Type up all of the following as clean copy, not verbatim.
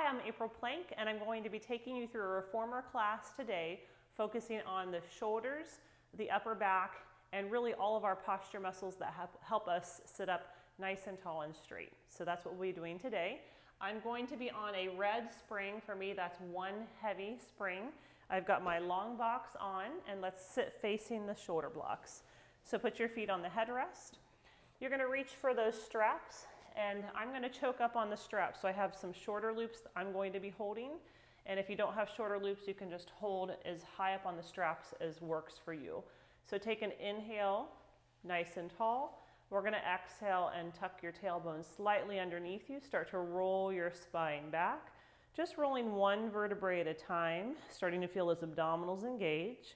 I'm April Plank, and I'm going to be taking you through a reformer class today, focusing on the shoulders, the upper back, and really all of our posture muscles that help us sit up nice and tall and straight. So that's what we'll be doing today. I'm going to be on a red spring. For me, that's one heavy spring. I've got my long box on, and let's sit facing the shoulder blocks. So put your feet on the headrest. You're going to reach for those straps, and I'm going to choke up on the straps. So I have some shorter loops that I'm going to be holding, and if you don't have shorter loops, you can just hold as high up on the straps as works for you. So take an inhale, nice and tall. We're going to exhale and tuck your tailbone slightly underneath you. Start to roll your spine back. Just rolling one vertebrae at a time, starting to feel those abdominals engage.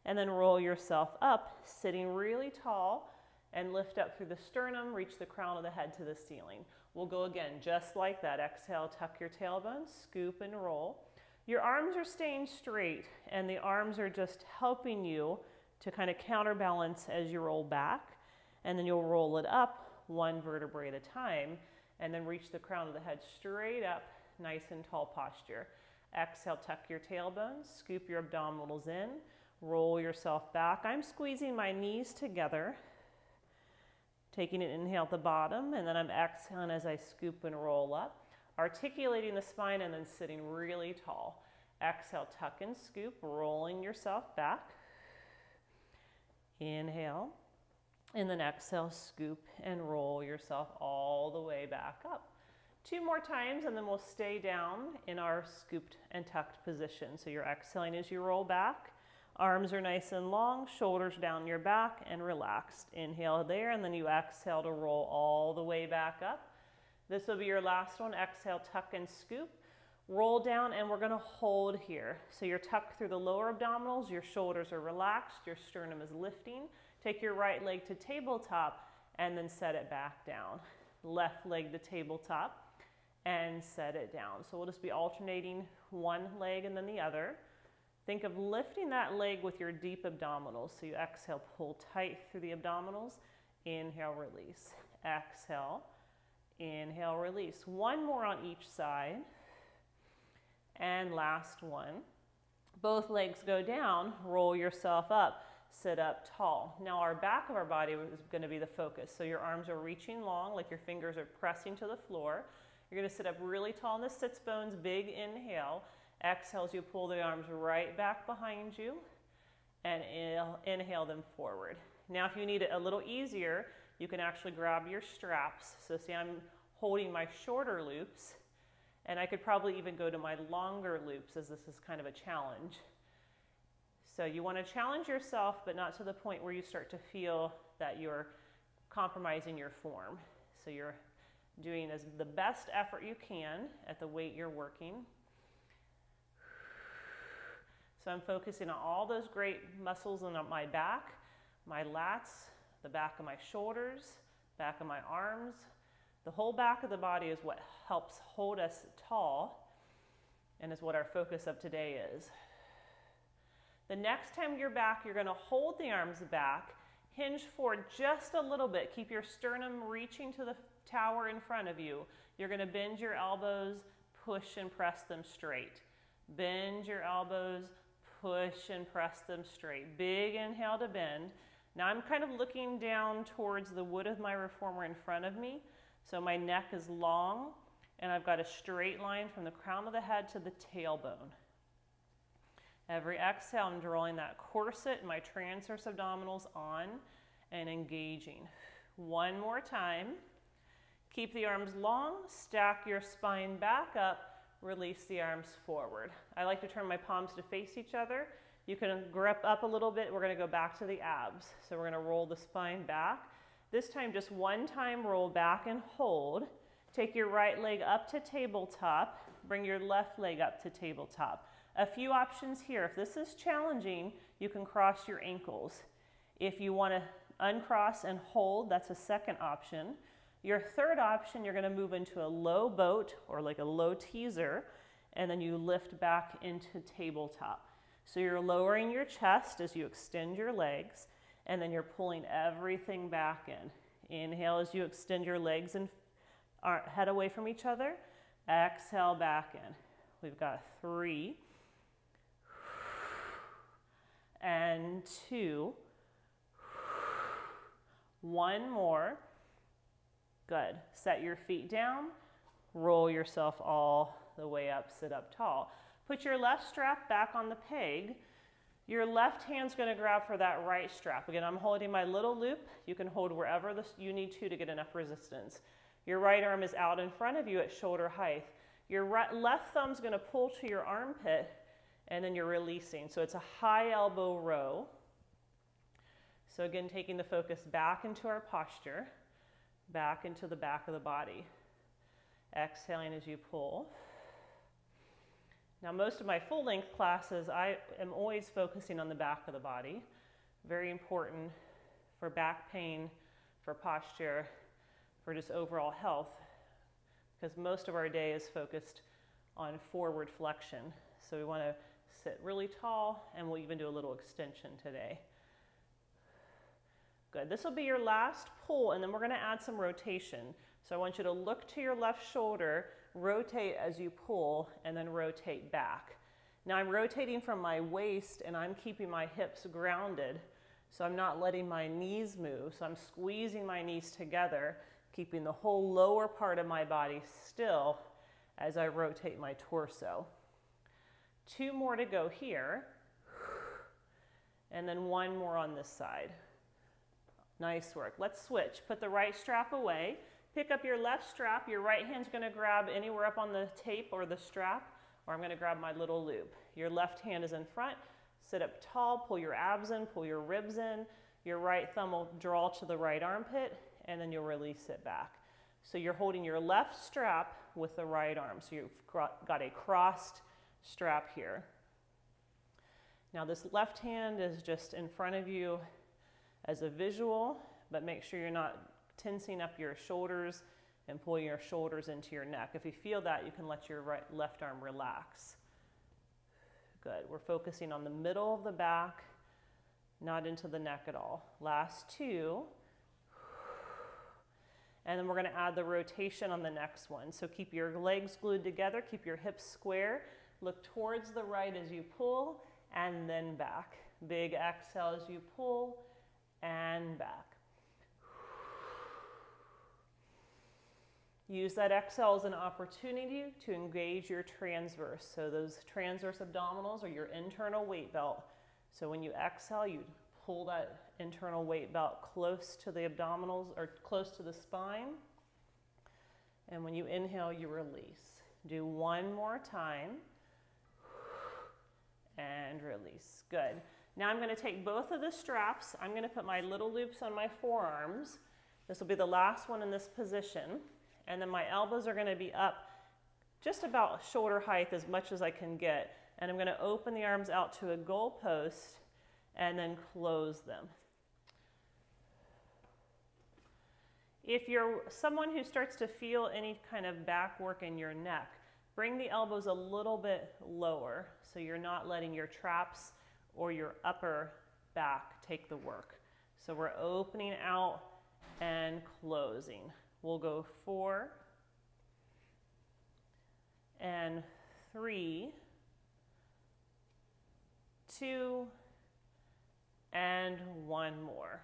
And then roll yourself up, sitting really tall, and lift up through the sternum, reach the crown of the head to the ceiling. We'll go again, just like that. Exhale, tuck your tailbone, scoop and roll. Your arms are staying straight, and the arms are just helping you to kind of counterbalance as you roll back. And then you'll roll it up one vertebrae at a time, and then reach the crown of the head straight up, nice and tall posture. Exhale, tuck your tailbone, scoop your abdominals in, roll yourself back. I'm squeezing my knees together, taking an inhale at the bottom, and then I'm exhaling as I scoop and roll up, articulating the spine and then sitting really tall. Exhale, tuck and scoop, rolling yourself back. Inhale, and then exhale, scoop and roll yourself all the way back up. 2 more times, and then we'll stay down in our scooped and tucked position. So you're exhaling as you roll back. Arms are nice and long, shoulders down your back and relaxed. Inhale there, and then you exhale to roll all the way back up. This will be your last one. Exhale, tuck and scoop. Roll down, and we're gonna hold here. So you're tucked through the lower abdominals, your shoulders are relaxed, your sternum is lifting. Take your right leg to tabletop, and then set it back down. Left leg to tabletop, and set it down. So we'll just be alternating one leg and then the other. Think of lifting that leg with your deep abdominals. So you exhale, pull tight through the abdominals. Inhale, release. Exhale, inhale, release. One more on each side. And last one. Both legs go down, roll yourself up, sit up tall. Now our back of our body is going to be the focus. So your arms are reaching long, like your fingers are pressing to the floor. You're going to sit up really tall in the sits bones, big inhale. Exhale as you pull the arms right back behind you, and inhale them forward. Now if you need it a little easier, you can actually grab your straps. So see, I'm holding my shorter loops, and I could probably even go to my longer loops, as this is kind of a challenge. So you want to challenge yourself, but not to the point where you start to feel that you're compromising your form. So you're doing the best effort you can at the weight you're working. So I'm focusing on all those great muscles on my back, my lats, the back of my shoulders, back of my arms. The whole back of the body is what helps hold us tall, and is what our focus of today is. The next time you're back, you're going to hold the arms back, hinge forward just a little bit. Keep your sternum reaching to the tower in front of you. You're going to bend your elbows, push and press them straight. Bend your elbows, push and press them straight. Big inhale to bend. Now I'm kind of looking down towards the wood of my reformer in front of me. So my neck is long, and I've got a straight line from the crown of the head to the tailbone. Every exhale, I'm drawing that corset and my transverse abdominals on and engaging. One more time. Keep the arms long, stack your spine back up, release the arms forward. I like to turn my palms to face each other. You can grip up a little bit. We're going to go back to the abs. So we're going to roll the spine back. This time, just one time, roll back and hold. Take your right leg up to tabletop. Bring your left leg up to tabletop. A few options here. If this is challenging, you can cross your ankles. If you want to uncross and hold, that's a second option. Your third option, you're going to move into a low boat or like a low teaser, and then you lift back into tabletop. So you're lowering your chest as you extend your legs, and then you're pulling everything back in. Inhale as you extend your legs and head away from each other. Exhale back in. We've got 3 and 2. 1 more. Good. Set your feet down. Roll yourself all the way up. Sit up tall. Put your left strap back on the peg. Your left hand's going to grab for that right strap. Again, I'm holding my little loop. You can hold wherever you need to get enough resistance. Your right arm is out in front of you at shoulder height. Your left thumb's going to pull to your armpit, and then you're releasing. So it's a high elbow row. So again, taking the focus back into our posture, back into the back of the body. Exhaling as you pull. Now, most of my full-length classes, I am always focusing on the back of the body. Very important for back pain, for posture, for just overall health, because most of our day is focused on forward flexion. So we want to sit really tall, and we'll even do a little extension today. Good. This will be your last pull, and then we're going to add some rotation. So I want you to look to your left shoulder, rotate as you pull, and then rotate back. Now I'm rotating from my waist, and I'm keeping my hips grounded, so I'm not letting my knees move. So I'm squeezing my knees together, keeping the whole lower part of my body still as I rotate my torso. 2 more to go here, and then 1 more on this side. Nice work. Let's switch. Put the right strap away. Pick up your left strap. Your right hand's going to grab anywhere up on the tape or the strap, or I'm going to grab my little loop. Your left hand is in front. Sit up tall. Pull your abs in. Pull your ribs in. Your right thumb will draw to the right armpit, and then you'll release it back. So you're holding your left strap with the right arm. So you've got a crossed strap here. Now this left hand is just in front of you as a visual, but make sure you're not tensing up your shoulders and pulling your shoulders into your neck. If you feel that, you can let your left arm relax. Good. We're focusing on the middle of the back, not into the neck at all. Last 2. And then we're going to add the rotation on the next one. So keep your legs glued together, keep your hips square, look towards the right as you pull, and then back. Big exhale as you pull, and back. Use that exhale as an opportunity to engage your transverse. So those transverse abdominals are your internal weight belt. So when you exhale, you pull that internal weight belt close to the abdominals or close to the spine. And when you inhale, you release. Do 1 more time. And release. Good. Now I'm going to take both of the straps. I'm going to put my little loops on my forearms. This will be the last one in this position. And then my elbows are going to be up just about shoulder height as much as I can get. And I'm going to open the arms out to a goal post and then close them. If you're someone who starts to feel any kind of back work in your neck, bring the elbows a little bit lower so you're not letting your traps or your upper back take the work. So we're opening out and closing. We'll go 4 and 3, 2, and 1 more.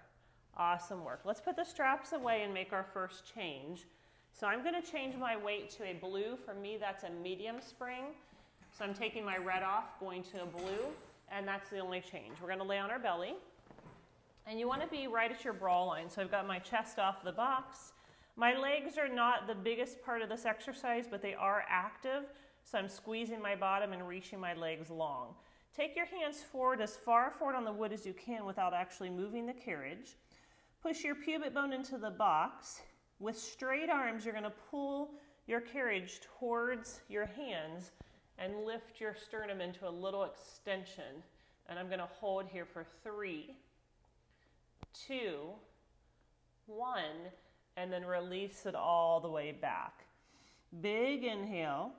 Awesome work. Let's put the straps away and make our first change. So I'm going to change my weight to a blue. For me, that's a medium spring. So I'm taking my red off, going to a blue, and that's the only change. We're going to lay on our belly. And you want to be right at your bra line. So I've got my chest off the box. My legs are not the biggest part of this exercise, but they are active. So I'm squeezing my bottom and reaching my legs long. Take your hands forward as far forward on the wood as you can without actually moving the carriage. Push your pubic bone into the box. With straight arms, you're going to pull your carriage towards your hands and lift your sternum into a little extension. And I'm going to hold here for 3, 2, 1, and then release it all the way back. Big inhale,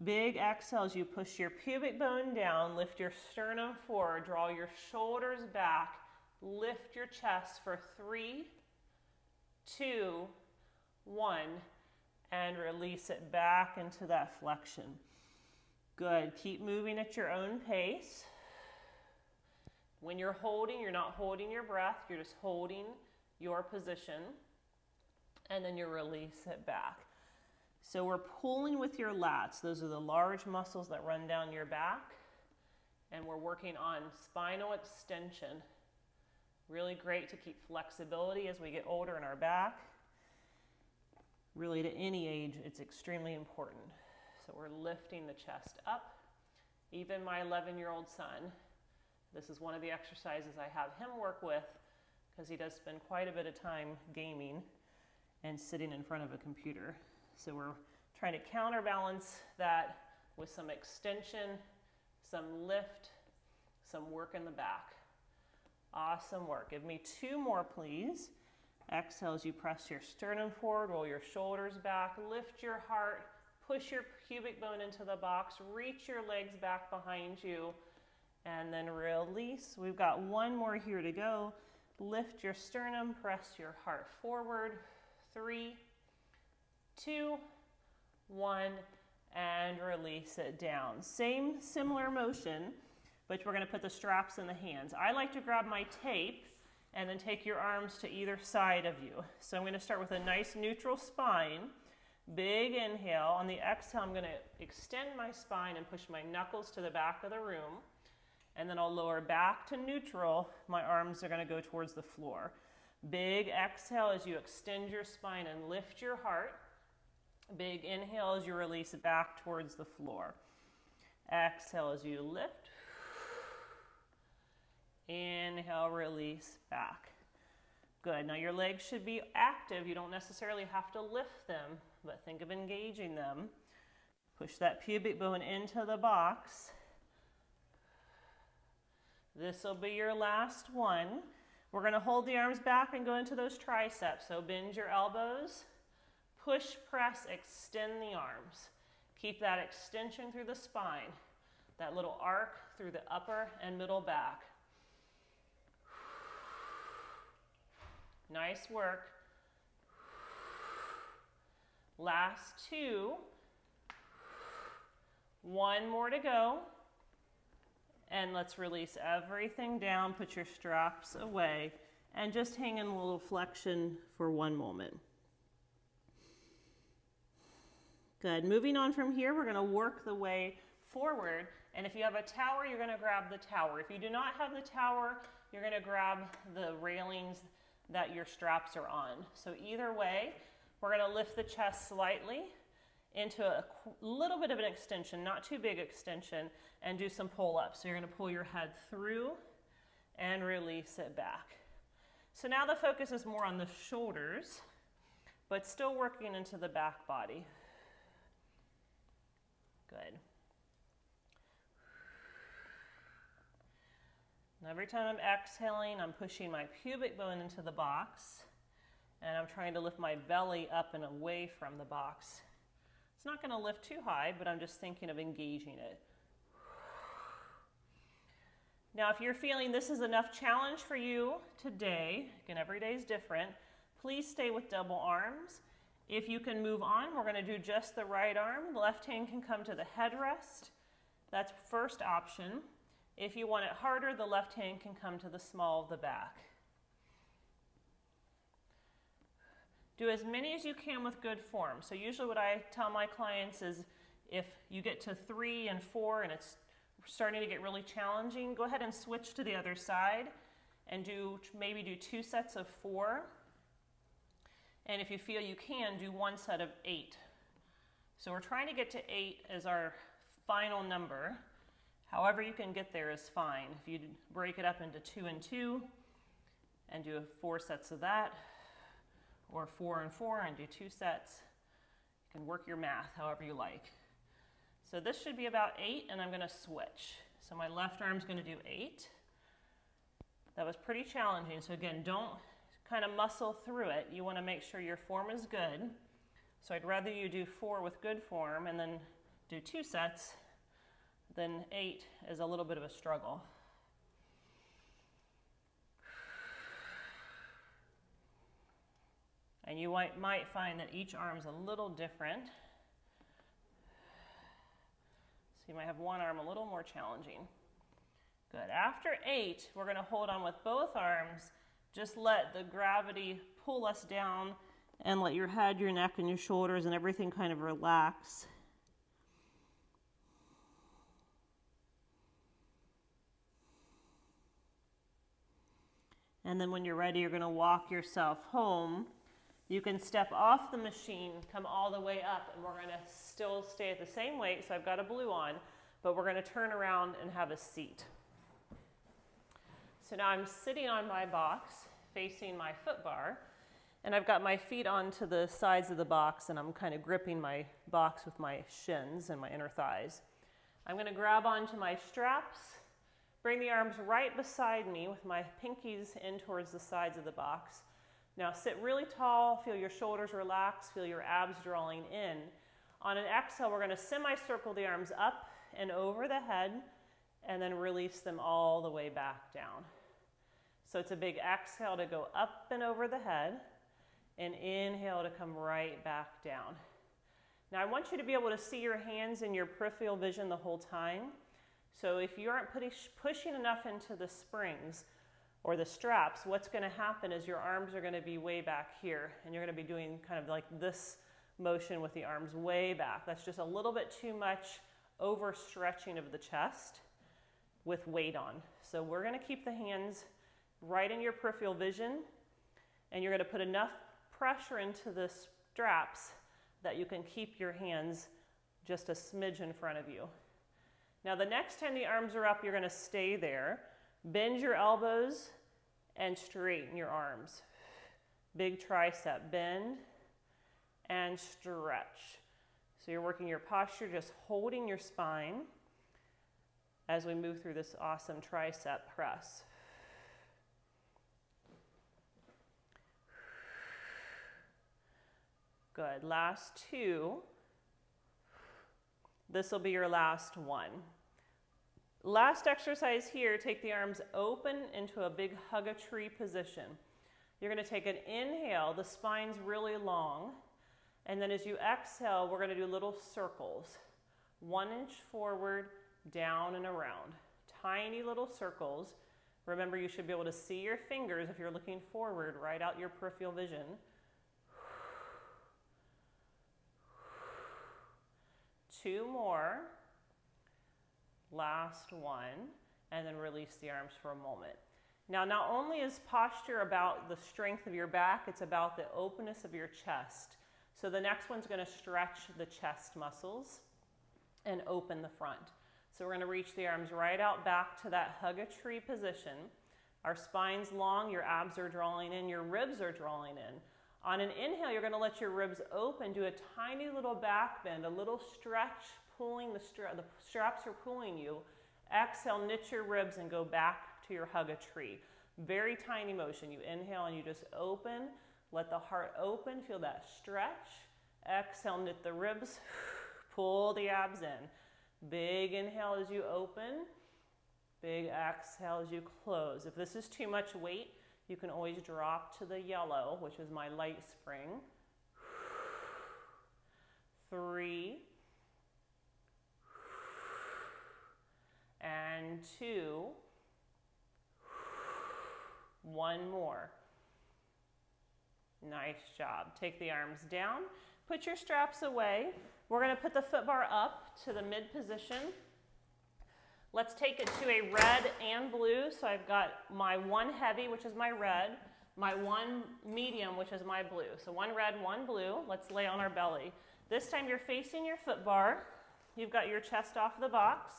big exhale as you push your pubic bone down, lift your sternum forward, draw your shoulders back, lift your chest for 3, 2, 1, and release it back into that flexion. Good. Keep moving at your own pace. When you're holding, you're not holding your breath, you're just holding your position, and then you release it back. So we're pulling with your lats. Those are the large muscles that run down your back, and we're working on spinal extension. Really great to keep flexibility as we get older in our back. Really, to any age, it's extremely important. So we're lifting the chest up. Even my 11-year-old son, this is one of the exercises I have him work with because he does spend quite a bit of time gaming and sitting in front of a computer. So we're trying to counterbalance that with some extension, some lift, some work in the back. Awesome work. Give me 2 more, please. Exhale as you press your sternum forward, roll your shoulders back, lift your heart, push your pubic bone into the box, reach your legs back behind you, and then release. We've got 1 more here to go. Lift your sternum, press your heart forward. 3, 2, 1, and release it down. Same similar motion, but we're going to put the straps in the hands. I like to grab my tape and then take your arms to either side of you. So I'm going to start with a nice neutral spine. Big inhale. On the exhale, I'm going to extend my spine and push my knuckles to the back of the room. And then I'll lower back to neutral. My arms are going to go towards the floor. Big exhale as you extend your spine and lift your heart. Big inhale as you release it back towards the floor. Exhale as you lift. Inhale, release back. Good. Now your legs should be active. You don't necessarily have to lift them, but think of engaging them. Push that pubic bone into the box. This will be your last one. We're going to hold the arms back and go into those triceps. So bend your elbows, push, press, extend the arms. Keep that extension through the spine, that little arc through the upper and middle back. Nice work. Last 2. 1 more to go. And let's release everything down. Put your straps away and just hang in a little flexion for 1 moment. Good. Moving on from here, we're going to work the way forward. And if you have a tower, you're going to grab the tower. If you do not have the tower, you're going to grab the railings that your straps are on. So either way, we're going to lift the chest slightly into a little bit of an extension, not too big extension, and do some pull-ups. So you're going to pull your head through and release it back. So now the focus is more on the shoulders, but still working into the back body. Good. And every time I'm exhaling, I'm pushing my pubic bone into the box, and I'm trying to lift my belly up and away from the box. It's not going to lift too high, but I'm just thinking of engaging it. Now, if you're feeling this is enough challenge for you today, again, every day is different, please stay with double arms. If you can move on, we're going to do just the right arm. The left hand can come to the headrest. That's first option. If you want it harder, the left hand can come to the small of the back. Do as many as you can with good form. So usually what I tell my clients is if you get to 3 and 4 and it's starting to get really challenging, go ahead and switch to the other side and maybe do 2 sets of 4. And if you feel you can, do 1 set of 8. So we're trying to get to 8 as our final number. However you can get there is fine. If you break it up into 2 and 2 and do 4 sets of that, or 4 and 4 and do 2 sets, you can work your math however you like. So this should be about 8, and I'm going to switch. So my left arm's going to do 8. That was pretty challenging. So again, don't kind of muscle through it. You want to make sure your form is good. So I'd rather you do 4 with good form and then do 2 sets than 8 is a little bit of a struggle. And you might find that each arm is a little different. So you might have one arm a little more challenging. Good. After 8, we're going to hold on with both arms. Just let the gravity pull us down and let your head, your neck, and your shoulders and everything kind of relax. And then when you're ready, you're going to walk yourself home. You can step off the machine, come all the way up, and we're going to still stay at the same weight. So I've got a blue on, but we're going to turn around and have a seat. So now I'm sitting on my box facing my foot bar, and I've got my feet onto the sides of the box, and I'm kind of gripping my box with my shins and my inner thighs. I'm going to grab onto my straps, bring the arms right beside me with my pinkies in towards the sides of the box. Now sit really tall, feel your shoulders relax, feel your abs drawing in. On an exhale, we're going to semicircle the arms up and over the head, and then release them all the way back down. So it's a big exhale to go up and over the head, and inhale to come right back down. Now I want you to be able to see your hands in your peripheral vision the whole time. So if you aren't pushing enough into the springs or the straps, what's going to happen is your arms are going to be way back here, and you're going to be doing kind of like this motion with the arms way back. That's just a little bit too much overstretching of the chest with weight on. So we're going to keep the hands right in your peripheral vision, and you're going to put enough pressure into the straps that you can keep your hands just a smidge in front of you. Now the next time the arms are up, you're going to stay there. Bend your elbows and straighten your arms. Big tricep, bend and stretch. So you're working your posture, just holding your spine as we move through this awesome tricep press. Good. Last 2. This will be your last one. Last exercise here, take the arms open into a big hug-a-tree position. You're going to take an inhale, the spine's really long, and then as you exhale, we're going to do little circles. 1 inch forward, down and around. Tiny little circles. Remember, you should be able to see your fingers if you're looking forward, right out your peripheral vision. 2 more. Last one, and then release the arms for a moment. Now, not only is posture about the strength of your back, it's about the openness of your chest. So the next one's going to stretch the chest muscles and open the front. So we're going to reach the arms right out back to that hug-a-tree position. Our spine's long, your abs are drawing in, your ribs are drawing in. On an inhale, you're going to let your ribs open, do a tiny little back bend, a little stretch, pulling the straps are pulling you. Exhale, knit your ribs and go back to your hug-a-tree. Very tiny motion. You inhale and you just open. Let the heart open. Feel that stretch. Exhale, knit the ribs. Pull the abs in. Big inhale as you open. Big exhale as you close. If this is too much weight, you can always drop to the yellow, which is my light spring. 3. And 2. 1 more. Nice job. Take the arms down. Put your straps away. We're going to put the foot bar up to the mid position. Let's take it to a red and blue. So I've got my 1 heavy, which is my red, my 1 medium, which is my blue. So 1 red, 1 blue. Let's lay on our belly. This time you're facing your foot bar. You've got your chest off the box.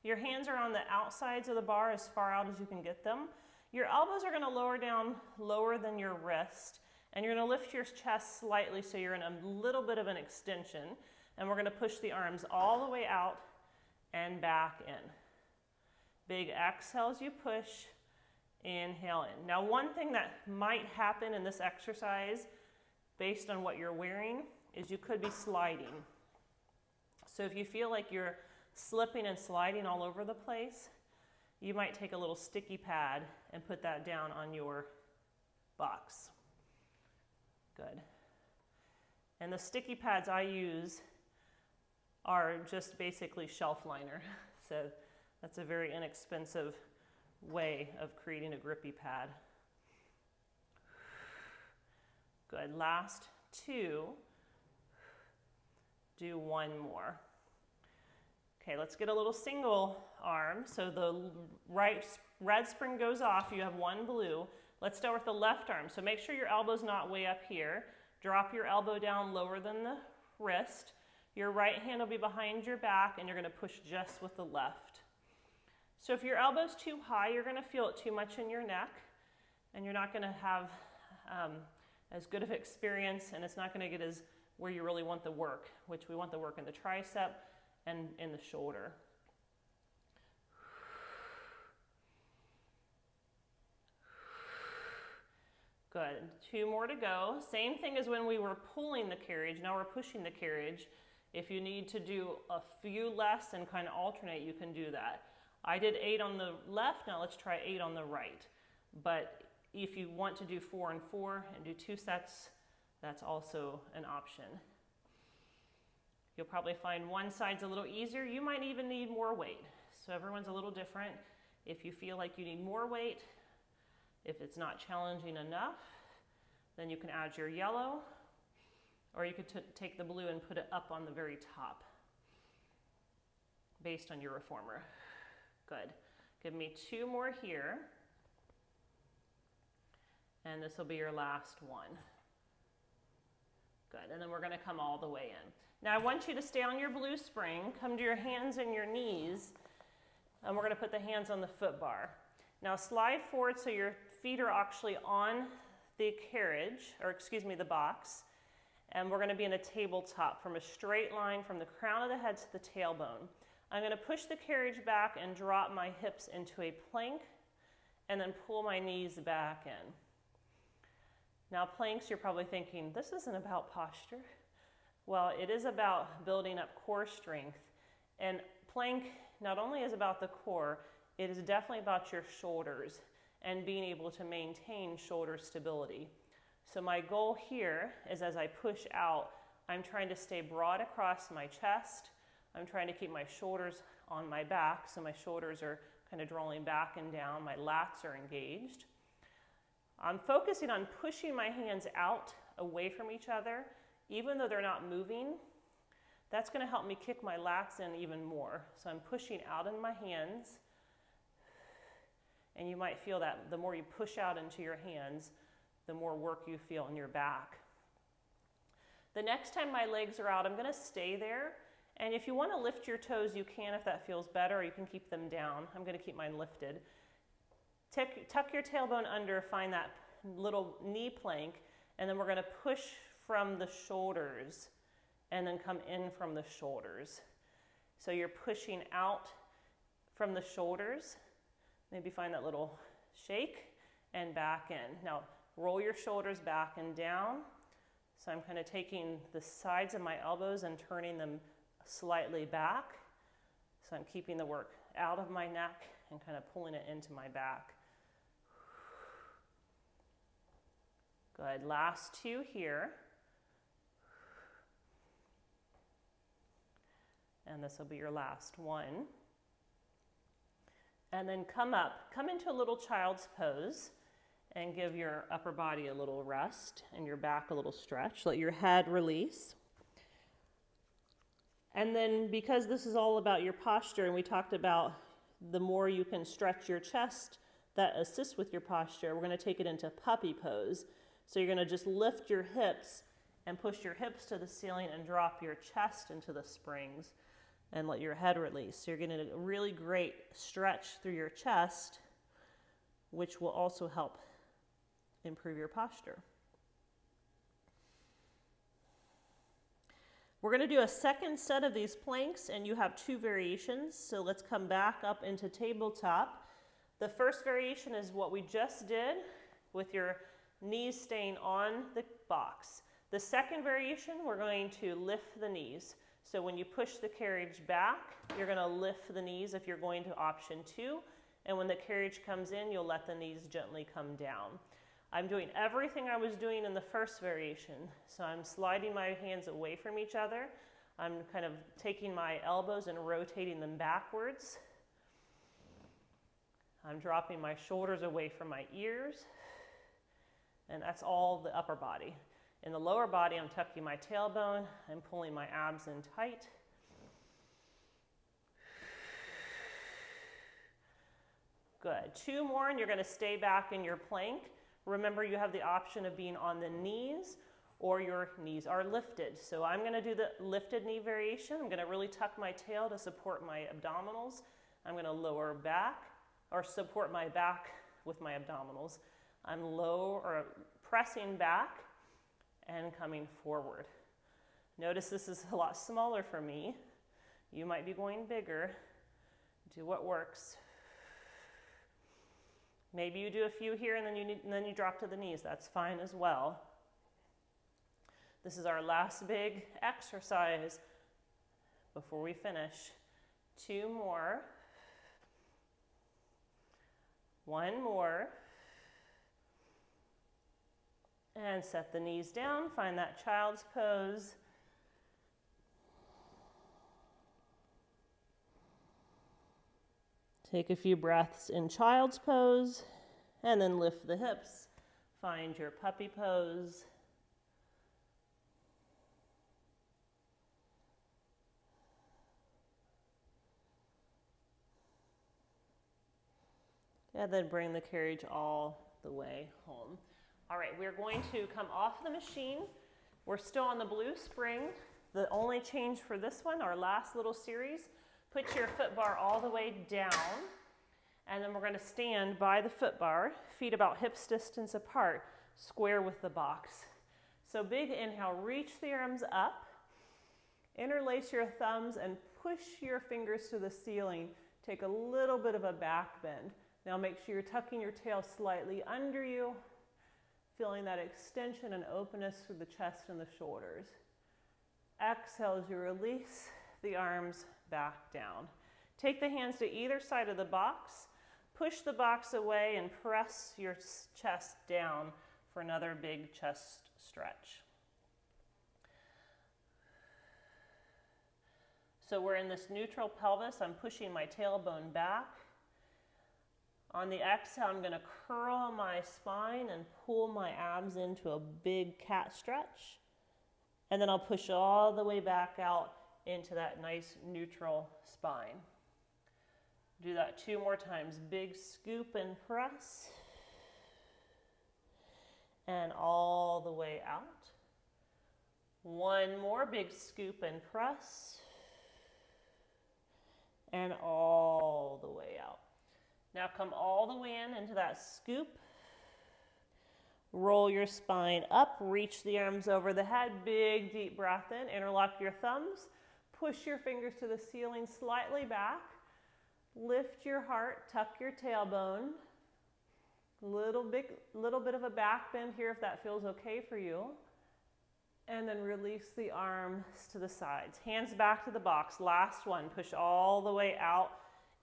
Your hands are on the outsides of the bar as far out as you can get them. Your elbows are going to lower down lower than your wrist, and you're going to lift your chest slightly so you're in a little bit of an extension, and we're going to push the arms all the way out and back in. Big exhale as you push, inhale in. Now, one thing that might happen in this exercise based on what you're wearing is you could be sliding. So if you feel like you're slipping and sliding all over the place, you might take a little sticky pad and put that down on your box. Good. And the sticky pads I use are just basically shelf liner. So that's a very inexpensive way of creating a grippy pad. Good. Last two. Do one more. Okay, let's get a little single arm. So the red spring goes off. You have one blue. Let's start with the left arm. So make sure your elbow's not way up here. Drop your elbow down lower than the wrist. Your right hand will be behind your back, and you're going to push just with the left. So if your elbow's too high, you're going to feel it too much in your neck, and you're not going to have as good of experience, and it's not going to get as where you really want the work, which we want the work in the tricep and in the shoulder. Good. Two more to go. Same thing as when we were pulling the carriage. Now we're pushing the carriage. If you need to do a few less and kind of alternate, you can do that. I did 8 on the left. Now let's try 8 on the right. But if you want to do 4 and 4 and do 2 sets, that's also an option. You'll probably find one side's a little easier. You might even need more weight. So everyone's a little different. If you feel like you need more weight, if it's not challenging enough, then you can add your yellow, or you could take the blue and put it up on the very top based on your reformer. Good. Give me 2 more here, and this will be your last one. Good, and then we're going to come all the way in. Now I want you to stay on your blue spring, come to your hands and your knees, and we're going to put the hands on the foot bar. Now slide forward so your feet are actually on the carriage, or excuse me, the box, and we're going to be in a tabletop from a straight line from the crown of the head to the tailbone. I'm going to push the carriage back and drop my hips into a plank and then pull my knees back in. Now planks, you're probably thinking, this isn't about posture. Well, it is about building up core strength, and plank not only is about the core, it is definitely about your shoulders and being able to maintain shoulder stability. So my goal here is as I push out, I'm trying to stay broad across my chest. I'm trying to keep my shoulders on my back, so my shoulders are kind of drawing back and down. My lats are engaged. I'm focusing on pushing my hands out away from each other, even though they're not moving. That's going to help me kick my lats in even more. So I'm pushing out in my hands. And you might feel that the more you push out into your hands, the more work you feel in your back. The next time my legs are out, I'm going to stay there. And if you want to lift your toes, you can if that feels better, or you can keep them down. I'm going to keep mine lifted. Tuck your tailbone under, find that little knee plank, and then we're going to push from the shoulders and then come in from the shoulders. So you're pushing out from the shoulders. Maybe find that little shake and back in. Now roll your shoulders back and down. So I'm kind of taking the sides of my elbows and turning them slightly back. So I'm keeping the work out of my neck and kind of pulling it into my back. Good. Last 2 here. And this will be your last one. And then come up, come into a little child's pose and give your upper body a little rest and your back a little stretch. Let your head release. And then because this is all about your posture, and we talked about the more you can stretch your chest, that assists with your posture, we're going to take it into puppy pose. So you're going to just lift your hips and push your hips to the ceiling and drop your chest into the springs and let your head release. So you're getting a really great stretch through your chest, which will also help improve your posture. We're going to do a second set of these planks, and you have 2 variations. So let's come back up into tabletop. The first variation is what we just did with your knees staying on the box. The second variation, we're going to lift the knees. So when you push the carriage back, you're going to lift the knees if you're going to option 2. And when the carriage comes in, you'll let the knees gently come down. I'm doing everything I was doing in the first variation. So I'm sliding my hands away from each other. I'm kind of taking my elbows and rotating them backwards. I'm dropping my shoulders away from my ears. And that's all the upper body. In the lower body, I'm tucking my tailbone. I'm pulling my abs in tight. Good. 2 more, and you're going to stay back in your plank. Remember, you have the option of being on the knees or your knees are lifted. So I'm going to do the lifted knee variation. I'm going to really tuck my tail to support my abdominals. I'm going to lower back or support my back with my abdominals. I'm pressing back and coming forward. Notice this is a lot smaller for me. You might be going bigger. Do what works. Maybe you do a few here and then you drop to the knees. That's fine as well. This is our last big exercise before we finish. 2 more. 1 more. And set the knees down. Find that child's pose. Take a few breaths in child's pose, and then lift the hips. Find your puppy pose. And then bring the carriage all the way home. All right, we're going to come off the machine. We're still on the blue spring. The only change for this one, our last little series, put your foot bar all the way down, and then we're going to stand by the foot bar, feet about hips distance apart, square with the box. So big inhale, reach the arms up, interlace your thumbs and push your fingers to the ceiling. Take a little bit of a back bend. Now make sure you're tucking your tail slightly under you, feeling that extension and openness through the chest and the shoulders. Exhale as you release the arms back down. Take the hands to either side of the box, push the box away and press your chest down for another big chest stretch. So we're in this neutral pelvis. I'm pushing my tailbone back. On the exhale, I'm going to curl my spine and pull my abs into a big cat stretch. And then I'll push all the way back out into that nice neutral spine. Do that 2 more times. Big scoop and press. And all the way out. 1 more big scoop and press. And all the way out. Now come all the way into that scoop. Roll your spine up, reach the arms over the head, big deep breath in, interlock your thumbs, push your fingers to the ceiling slightly back, lift your heart, tuck your tailbone, little bit of a back bend here if that feels okay for you, and then release the arms to the sides. Hands back to the box, last one, push all the way out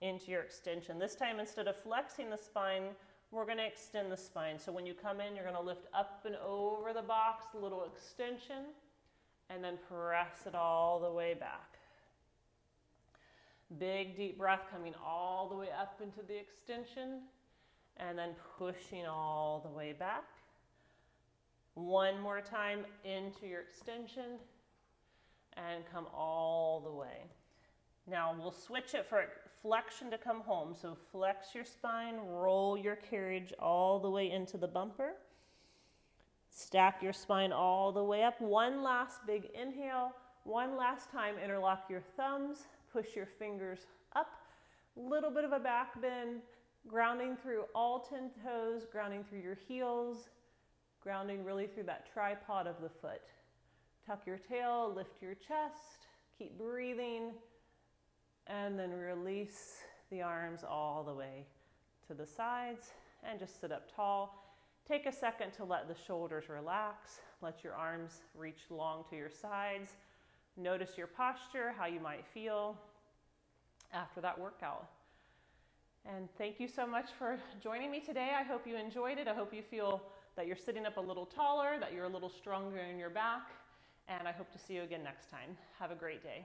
into your extension. This time, instead of flexing the spine, we're going to extend the spine. So when you come in, you're going to lift up and over the box, a little extension, and then press it all the way back. Big deep breath coming all the way up into the extension, and then pushing all the way back. 1 more time into your extension, and come all the way. Now we'll switch it for flexion to come home. So flex your spine, roll your carriage all the way into the bumper. Stack your spine all the way up. 1 last big inhale. 1 last time, interlock your thumbs, push your fingers up. Little bit of a back bend, grounding through all 10 toes, grounding through your heels, grounding really through that tripod of the foot. Tuck your tail, lift your chest, keep breathing. And then release the arms all the way to the sides and just sit up tall. Take a second to let the shoulders relax. Let your arms reach long to your sides. Notice your posture, how you might feel after that workout. And thank you so much for joining me today. I hope you enjoyed it. I hope you feel that you're sitting up a little taller, that you're a little stronger in your back, and I hope to see you again next time. Have a great day.